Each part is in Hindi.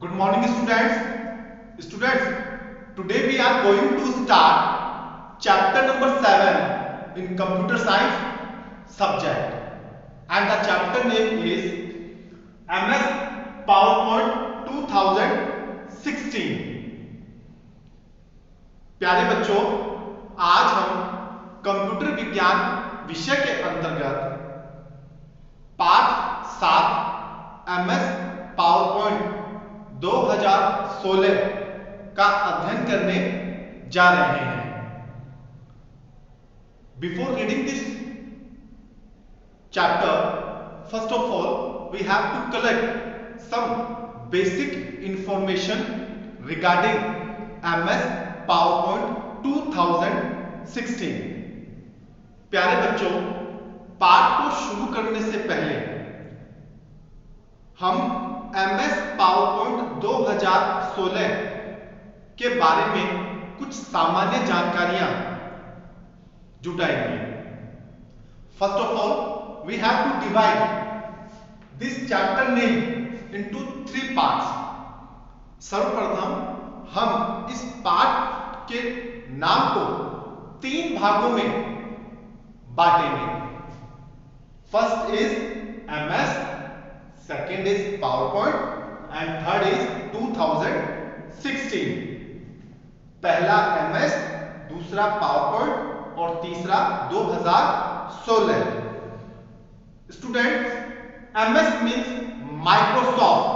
Good morning, students. Today we are going to start chapter number 7 in computer science subject, and the chapter name is MS PowerPoint 2016. प्यारे बच्चों, आज हम कंप्यूटर विज्ञान विषय के अंतर्गत पाठ 7 MS PowerPoint 2016 का अध्ययन करने जा रहे हैं। Before reading this chapter, first of all, we have to collect some basic information regarding MS PowerPoint 2016. प्यारे बच्चों, पाठ को शुरू करने से पहले हम MS PowerPoint 2016 के बारे में कुछ सामान्य जानकारियां जुटाएंगे। First of all, we have to divide this chapter name into 3 parts. सर्वप्रथम हम इस पाठ के नाम को 3 भागों में बांटेंगे। First is MS, second is PowerPoint and third is 2016. पहला MS, दूसरा PowerPoint और तीसरा 2016. Students, MS means Microsoft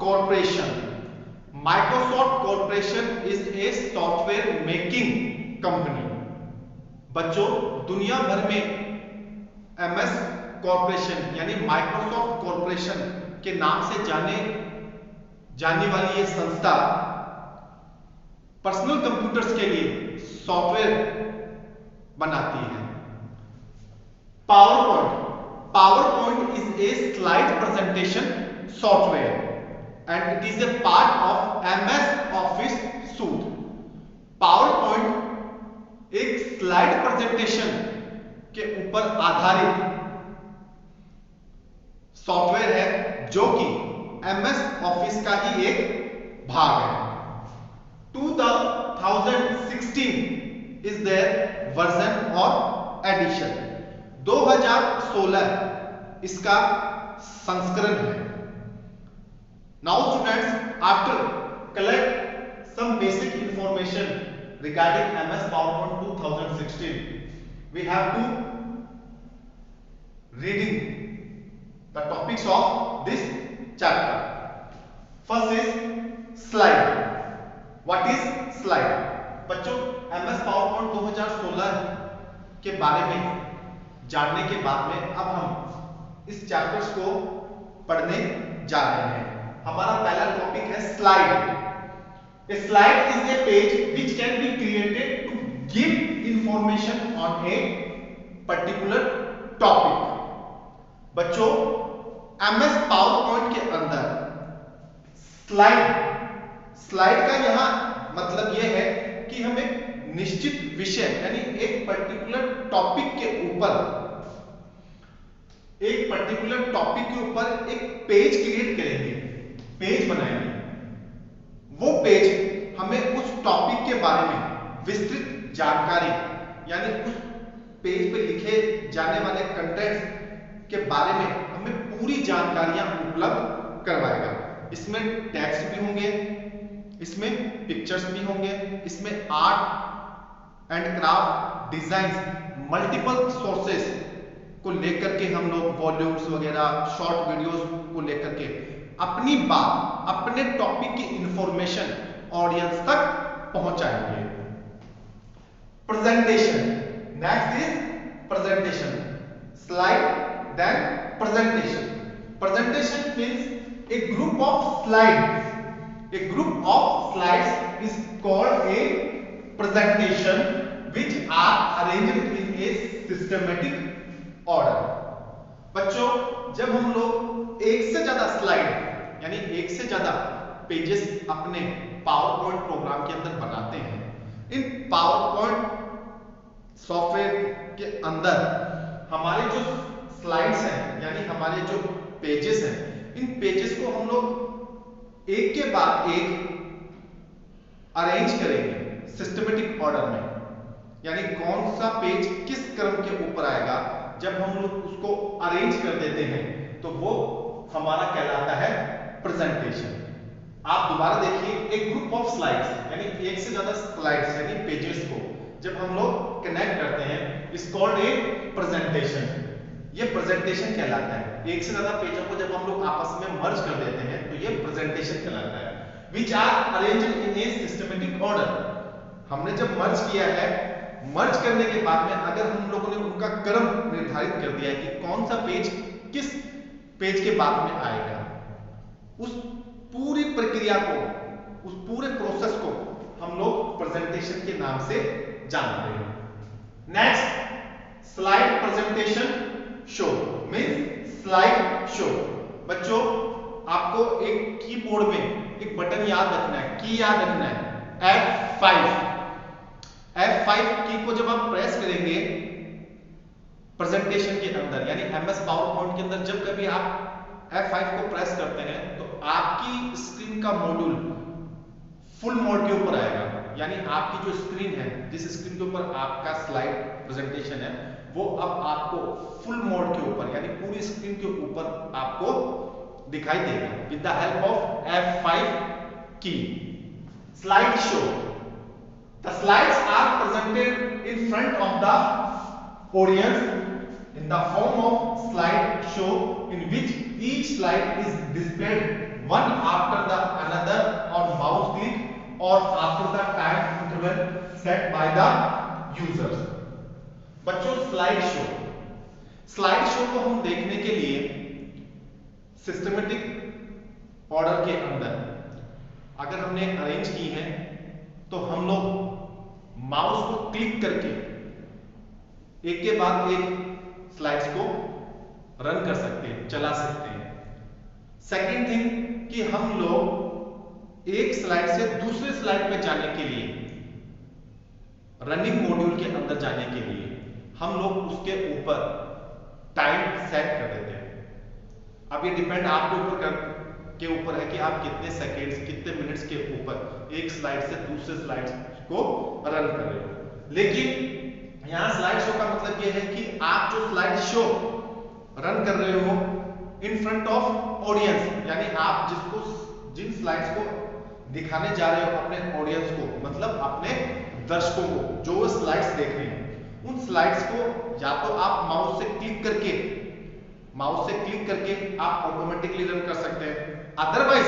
Corporation. Microsoft Corporation is a software making company. बच्चों, दुनिया भर में MS कॉर्पोरेशन यानी माइक्रोसॉफ्ट कॉर्पोरेशन के नाम से जाने वाली ये संस्था पर्सनल कंप्यूटर्स के लिए सॉफ्टवेयर बनाती है। PowerPoint is a slide presentation software and it is a part of MS office suit. PowerPoint एक स्लाइड प्रेजेंटेशन के ऊपर आधारित सॉफ्टवेयर है जो कि MS ऑफिस का ही एक भाग है। 2016 इज देयर वर्जन और एडिशन। 2016 इसका संस्करण है। Now students, after collect some basic information regarding MS PowerPoint 2016, we have to reading the topics of this chapter. First is slide. What is slide? बच्चों, MS PowerPoint 2016 के बारे में जानने के बाद में अब हम इस चैप्टर्स को पढ़ने जा रहे हैं। हमारा पहला टॉपिक है slide. A slide is a page which can be created to give information on a particular topic. बच्चों, MS PowerPoint के अंदर स्लाइड का यहां मतलब यह है कि हम एक निश्चित विषय यानी एक पर्टिकुलर टॉपिक के ऊपर एक पेज क्रिएट करेंगे, पेज बनाएंगे। वो पेज हमें उस टॉपिक के बारे में विस्तृत जानकारी यानी उस पेज पे लिखे जाने वाले कंटेंट्स के बारे में हमें पूरी जानकारियां उपलब्ध करवाएगा। इसमें टेक्स्ट भी होंगे, इसमें पिक्चर्स भी होंगे, इसमें art and craft, designs, multiple sources को लेकर के हम लोग वॉल्यूम्स वगैरह, शॉर्ट वीडियोस को लेकर के अपनी बात, अपने टॉपिक की इंफॉर्मेशन ऑडियंस तक पहुंचाएंगे। Presentation, next is presentation. Slide, then presentation. Presentation means a group of slides. A group of slides is called a presentation which are arranged in a systematic order. बच्चों, जब हम लोग एक से ज्यादा स्लाइड यानी एक से ज्यादा पेजेस अपने पावरपॉइंट प्रोग्राम के अंदर बनाते हैं, इन पावरपॉइंट सॉफ्टवेयर के अंदर हमारे जो स्लाइड्स हैं यानी हमारे जो पेजेस हैं, इन पेजेस को हम लोग एक के बाद एक अरेंज करेंगे सिस्टमेटिक ऑर्डर में, यानी कौन सा पेज किस क्रम के ऊपर आएगा, जब हम लोग उसको अरेंज कर देते हैं तो वो हमारा कहलाता है प्रेजेंटेशन। आप दोबारा देखिए, एक ग्रुप ऑफ स्लाइड्स यानी एक से ज्यादा स्लाइड्स यानी पेजेस को जब हम लोग कनेक्ट करते हैं इज कॉल्ड ए प्रेजेंटेशन। ये प्रेजेंटेशन कहलाता है। एक से ज्यादा पेजों को जब हम लोग आपस में मर्ज कर देते हैं तो ये प्रेजेंटेशन कहलाता है। Which are arranged in a systematic order. हमने जब मर्ज किया है, मर्ज करने के बाद में अगर हम लोगों ने उनका क्रम निर्धारित कर दिया है कि कौन सा पेज किस पेज के बाद में आएगा, उस पूरी प्रक्रिया को, उस पूरे प्रोसेस को हम लोग प्रेजेंटेशन के नाम से जानते हैं। Next, slide presentation show means slide show. बच्चों, आपको एक कीबोर्ड में एक बटन याद रखना है, की याद रखना है, F5। F5 की को जब आप प्रेस करेंगे प्रेजेंटेशन के अंदर यानी MS पावर पॉइंट के अंदर, जब कभी आप F5 को प्रेस करते हैं तो आपकी स्क्रीन का मॉड्यूल फुल मोड के ऊपर आएगा। यानी आपकी जो स्क्रीन है, जिस स्क्रीन के ऊपर आपका स्लाइड प्रेजेंटेशन है, वो अब आपको फुल मोड के ऊपर यानी पूरी स्क्रीन के ऊपर आपको दिखाई देगा with the help of F5 की। Slide show, the slides are presented in front of the audience in the form of slide show in which each slide is displayed one after the another on mouse click or after the time interval set by the users। बच्चों, स्लाइड शो को हम देखने के लिए सिस्टमेटिक ऑर्डर के अंदर अगर हमने अरेंज की है तो हम लोग माउस को क्लिक करके एक के बाद एक स्लाइड्स को रन कर सकते हैं, चला सकते हैं। सेकंड थिंग कि हम लोग एक स्लाइड से दूसरे स्लाइड पे जाने के लिए, रनिंग मॉड्यूल के अंदर जाने के लिए हम लोग उसके ऊपर टाइम सेट कर देते हैं। अब ये डिपेंड आपके ऊपर है कि आप कितने सेकेंड्स, कितने मिनट्स के ऊपर एक स्लाइड से दूसरे स्लाइड को रन कर रहे हो। लेकिन यहां स्लाइड शो का मतलब यह है कि आप जो स्लाइड शो रन कर रहे हो इन फ्रंट ऑफ ऑडियंस, यानी आप जिन स्लाइड्स को दिखाने जा रहे हो अपने ऑडियंस को, मतलब अपने दर्शकों को जो स्लाइड्स देख रहे हैं, उन स्लाइड्स को या तो आप माउस से क्लिक करके आप ऑटोमेटिकली रन कर सकते हैं, अदरवाइज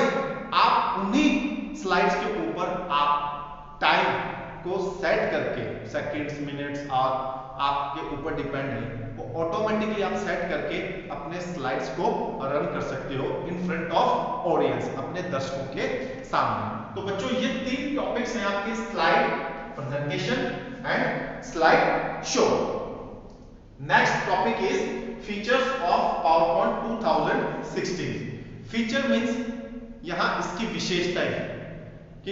आप उन्हीं स्लाइड्स के ऊपर आप टाइम को सेट करके, सेकंड्स, मिनट्स और आपके ऊपर डिपेंड है, वो ऑटोमेटिकली आप सेट करके अपने स्लाइड्स को रन कर सकते हो इन फ्रंट ऑफ ऑडियंस, अपने दर्शकों के सामने। तो बच्चों, ये तीन टॉपिक्स हैं आपके, slide presentation and slide show. Next topic is features of PowerPoint 2016। Feature means यहां इसकी विशेषताएं कि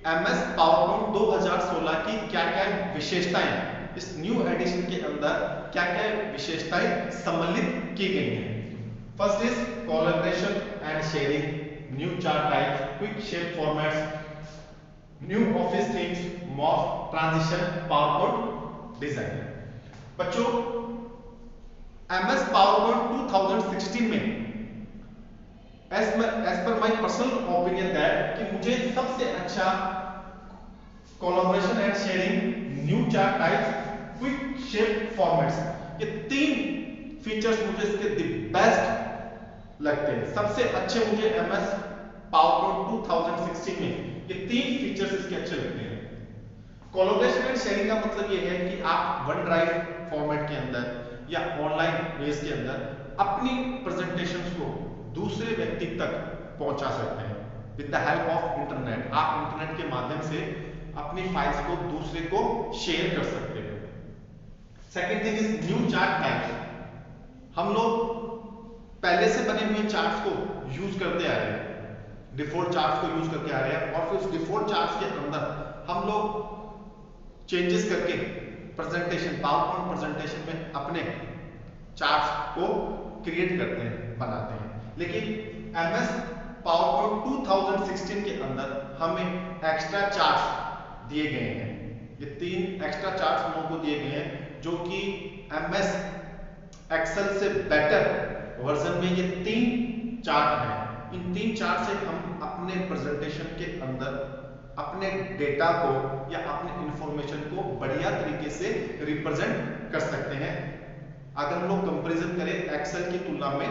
MS पावरपॉइंट 2016 की क्या-क्या विशेषताएं, इस न्यू एडिशन के अंदर क्या-क्या विशेषताएं सम्मिलित की गई हैं। First is collaboration and sharing, new chart types, quick shape formats, new office themes, morph, transition, PowerPoint design. बच्चों, MS पावरपॉइंट 2016 में as per my personal opinion that कि मुझे सबसे अच्छा collaboration and sharing, new chart types, quick shape formats, ये तीन फीचर्स मुझे इसके द बेस्ट लगते हैं। सबसे अच्छे मुझे MS पावरपॉइंट 2016 में ये तीन फीचर्स इसके अच्छे लगते हैं। कोलैबोरेशन एंड शेयरिंग का मतलब ये है कि आप वन ड्राइव फॉर्मेट के अंदर या ऑनलाइन बेस के अंदर अपनी प्रेजेंटेशंस को दूसरे व्यक्ति तक पहुंचा सकते हैं with the help of internet. आप इंटरनेट के माध्यम से अपनी फाइल्स को दूसरे को शेयर कर सकते हैं। Second thing is new chart types. हम लोग पहले से बने हुए चार्ट्स को यूज करते आ रहे हैं, डिफॉल्ट चार्ट्स को यूज करके आ रहे हैं, और फिर उस डिफॉल्ट चार्ट्स के अंदर हम लोग चेंजेस करके प्रेजेंटेशन, पावरपॉइंट प्रेजेंटेशन में अपने चार्ट्स को क्रिएट करते हैं, बनाते हैं। लेकिन MS PowerPoint 2016 के अंदर हमें एक्स्ट्रा चार्ट्स दिए गए हैं। ये 3 एक्स्ट्रा चार्ट्स हम लोगों को दिए गए हैं जो कि MS एक्सेल से बेटर वर्जन में ये 3 चार्ट हैं। इन 3 चार्ट से हम अपने प्रेजेंटेशन के अंदर अपने डेटा को या अपने इंफॉर्मेशन को बढ़िया तरीके से रिप्रेजेंट कर सकते हैं अगर हम लोग कंपैरिजन करें एक्सेल की तुलना में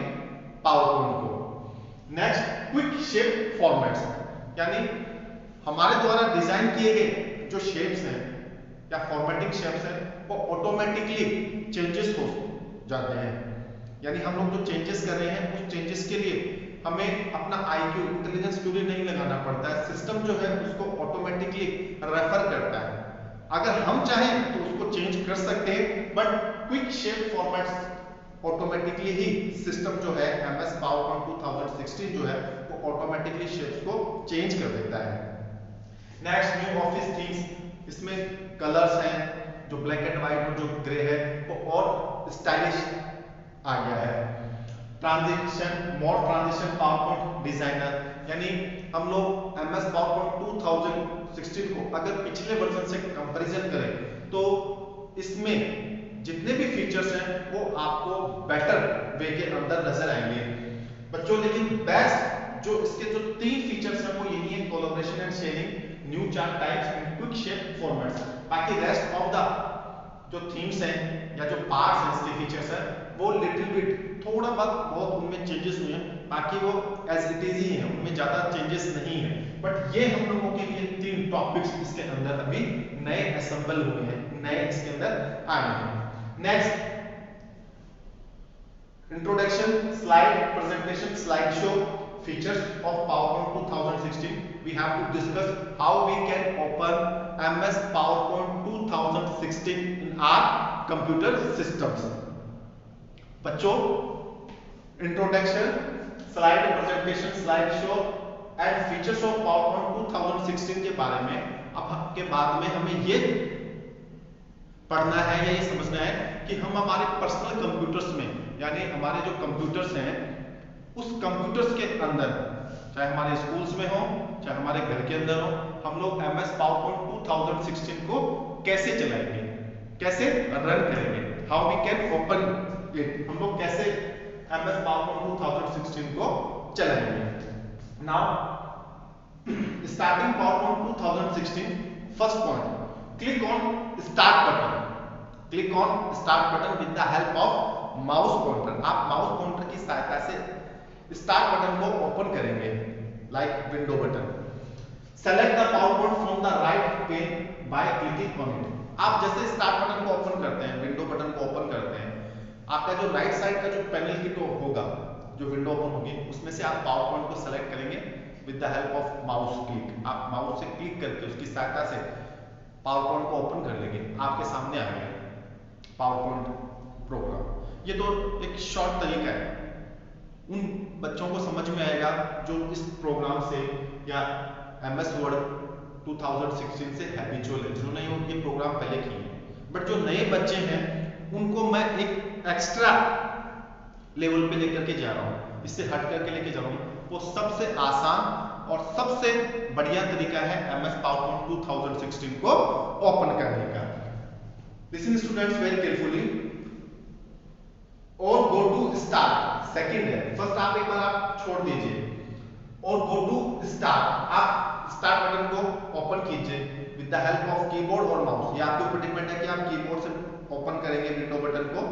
पावरपॉइंट को। नेक्स्ट, क्विक शेप फॉर्मेट्स, यानी हमारे द्वारा डिजाइन किए गए जो शेप्स हैं या फॉर्मेटिंग शेप्स हैं वो ऑटोमेटिकली चेंजेस हो जाते हैं। यानी हम लोग जो चेंजेस कर रहे हैं उस चेंजेस के लिए हमें अपना IQ इंटेलिजेंस क्यूरी नहीं लगाना पड़ता है। सिस्टम जो है उसको ऑटोमेटिकली रेफर करता है। अगर हम चाहें तो उसको चेंज कर सकते हैं, but quick shape formats automatically he system जो है MS PowerPoint 2016 जो है वो ऑटोमेटिकली शेप्स को चेंज कर देता है। नेक्स्ट, न्यू ऑफिस थीम्स, इसमें कलर्स हैं जो ब्लैक एंड व्हाइट और जो ग्रे है वो और स्टाइलिश आ गया है। ट्रांजिशन, मोर ट्रांजिशन पावरपॉइंट डिजाइनर, यानी हम लोग MS PowerPoint 2016 को अगर पिछले वर्जन से कंपैरिजन करें तो इसमें जितने भी फीचर्स हैं वो आपको बेटर वे के अंदर नजर आएंगे बच्चों। लेकिन बेस्ट जो इसके जो 3 फीचर्स हैं वो यही है, collaboration and sharing, new chart types and quick shape formats. बाकी रेस्ट ऑफ द जो थीम्स हैं या जो पार्ट्स हैं इसके फीचर्स हैं वो लिटिल बिट थोड़ा बहुत उनमें चेंजेस हुए हैं, बाकी वो एज इट इज ही है, उनमें ज्यादा चेंजेस नहीं है। बट ये हम लोगों के लिए 3 टॉपिक्स इसके अंदर अभी नए असेंबल हुए हैं, नए इसके अंदर आए हैं। Next, introduction, slide presentation, slide show, features of PowerPoint 2016. We have to discuss how we can open MS PowerPoint 2016 in our computer systems. बच्चों, introduction, slide presentation, slide show and features of PowerPoint 2016 के बारे में अब के बाद में हमें ये पढ़ना है या ये समझना है कि हम हमारे पर्सनल कंप्यूटर्स में, यानी हमारे जो कंप्यूटर्स हैं उस कंप्यूटर्स के अंदर, चाहे हमारे स्कूल्स में हो चाहे हमारे घर के अंदर हो, हम लोग MS PowerPoint 2016 को कैसे चलाएंगे, कैसे रन करेंगे, how we can open it, हम लोग कैसे MS PowerPoint 2016 को चलाएंगे। Now starting PowerPoint 2016, first point, click on start button, click on start button with the help of mouse pointer. आप माउस पॉइंटर की सहायता से स्टार्ट बटन को ओपन करेंगे, like window button. Select the PowerPoint from the right pane by clicking on it. आप जैसे स्टार्ट बटन को ओपन करते हैं, विंडो बटन को ओपन करते हैं, आपका जो राइट साइड का जो पैनल की तो होगा, जो विंडो ओपन होगी, उसमें से आप पावरपॉइंट को सेलेक्ट करेंगे with the help of mouse click. आप माउस से क्लिक करके उसकी सहायता से पावरपॉइंट को ओपन कर लेंगे, आपके सामने आ गया पावरपॉइंट प्रोग्राम। ये तो एक शॉर्ट तरीका है, उन बच्चों को समझ में आएगा जो इस प्रोग्राम से या MS Word 2016 से हैबिचुअल है, जिन्होंने ये प्रोग्राम पहले किए हैं। बट जो नए बच्चे हैं उनको मैं एक एक्स्ट्रा लेवल पे लेकर के जा रहा हूँ, इससे हट करके लेके जा रहा हूँ। वो सबसे आसान और सबसे बढ़िया तरीका है MS PowerPoint 2016 को ओपन करने का। Listen students very carefully. और गो टू स्टार्ट सेकंड है, फर्स्ट आप एक बार आप छोड़ दीजिए और गो टू स्टार्ट, आप स्टार्ट बटन को ओपन कीजिए with the help of keyboard और माउस। ये आपके ऊपर डिपेंड है कि आप कीबोर्ड से ओपन करेंगे विंडो बटन को,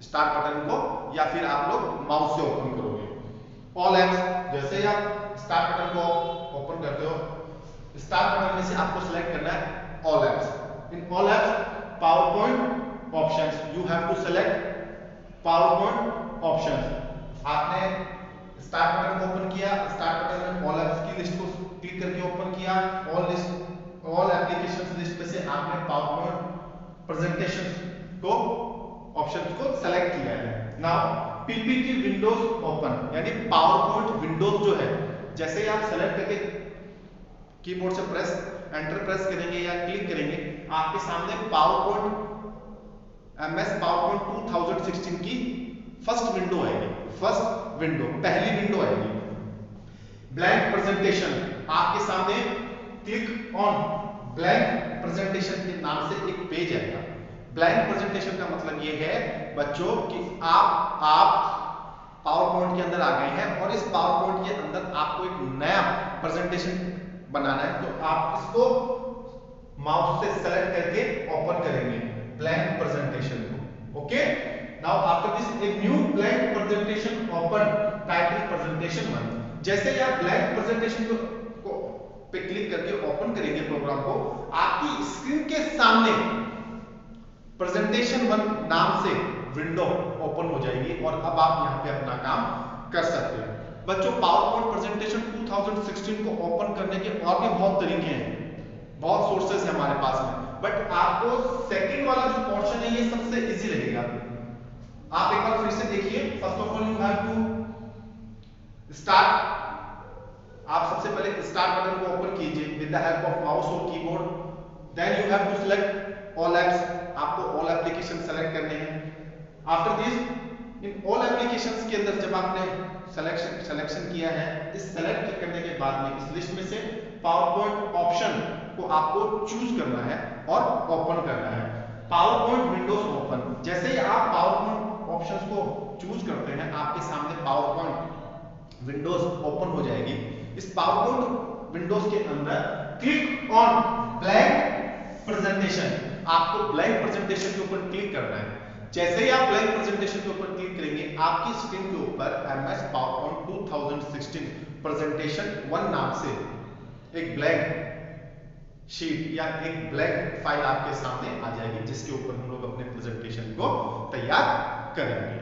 स्टार्ट बटन को, या फिर आप लोग माउस से ओपन करोगे। ऑल एप्स, जैसे ही आप स्टार्ट बटन को ओपन करते हो, स्टार्ट बटन में से आपको सिलेक्ट करना है all apps. In all apps PowerPoint options, you have to select PowerPoint options. आपने स्टार्ट बटन को ओपन किया, स्टार्ट बटन में ऑल एप्स की लिस्ट को क्लिक करके ओपन किया, ऑल एप्लीकेशंस लिस्ट में से आपने पावरपॉइंट प्रेजेंटेशंस को ऑप्शंस को सेलेक्ट किया है। नाउ पीपीटी विंडोज ओपन, यानी पावरपॉइंट विंडोज जो है, जैसे ही आप सेलेक्ट करके कीबोर्ड से एंटर प्रेस करेंगे या क्लिक करेंगे, आपके सामने पावरपॉइंट MS PowerPoint 2016 की फर्स्ट विंडो आएगी, फर्स्ट विंडो, पहली विंडो आएगी। ब्लैंक प्रेजेंटेशन आपके सामने क्लिक ऑन ब्लैंक प्रेजेंटेशन के नाम से एक पेज आएगा। ब्लैंक प्रेजेंटेशन का मतलब ये है बच्चों कि आप पावर पॉइंट के अंदर आ गए हैं और इस पावर पॉइंट के अंदर आपको एक नया प्रेजेंटेशन बनाना है, तो आप इसको माउस से सेलेक्ट करके ओपन करेंगे ब्लैंक प्रेजेंटेशन को। Okay, now after this a new blank presentation open title presentation 1। जैसे ही आप ब्लैंक प्रेजेंटेशन को पे क्लिक करके ओपन करेंगे प्रोग्राम को, आपकी स्क्रीन के सामने प्रेजेंटेशन 1 नाम से विंडो ओपन हो जाएगी और अब आप यहां पे अपना काम कर सकते हैं। बच्चों, पावर पॉइंट प्रेजेंटेशन 2016 को ओपन करने के और भी बहुत तरीके हैं, बहुत सोर्सेस है हमारे पास में, बट आपको सेकंड वाला जो पोर्शन है ये सबसे इजी लगेगा। आप एक बार फिर से देखिए। First of all you have to start. आप सबसे पहले स्टार्ट बटन को ओपन कीजिए with the help of mouse और keyboard. Then you have to select all apps. आपको ऑल एप्लीकेशन सेलेक्ट करने हैं। After this in all applications के अंदर जब आपने सिलेक्शन किया है, इस सेलेक्ट करने के बाद में इस लिस्ट में से पावर पॉइंट ऑप्शन को आपको चूज करना है और ओपन करना है। Power point Windows open. जैसे ही आप पावर पॉइंट ऑप्शंस को चूज करते हैं, आपके सामने पावर पॉइंट विंडोज ओपन हो जाएगी। इस पावर पॉइंट विंडोज के अंदर क्लिक ऑन ब्लैंक प्रेजेंटेशन। आपको ब्लैंक प्रेजेंटेशन के ऊपर क्लिक करना है। जैसे ही आप ब्लैंक प्रेजेंटेशन के ऊपर क्लिक करेंगे, आपकी स्क्रीन के ऊपर MS PowerPoint 2016 प्रेजेंटेशन 1 नाम से एक ब्लैंक शीट या एक ब्लैंक फाइल आपके सामने आ जाएगी, जिसके ऊपर हम लोग अपने प्रेजेंटेशन को तैयार करेंगे।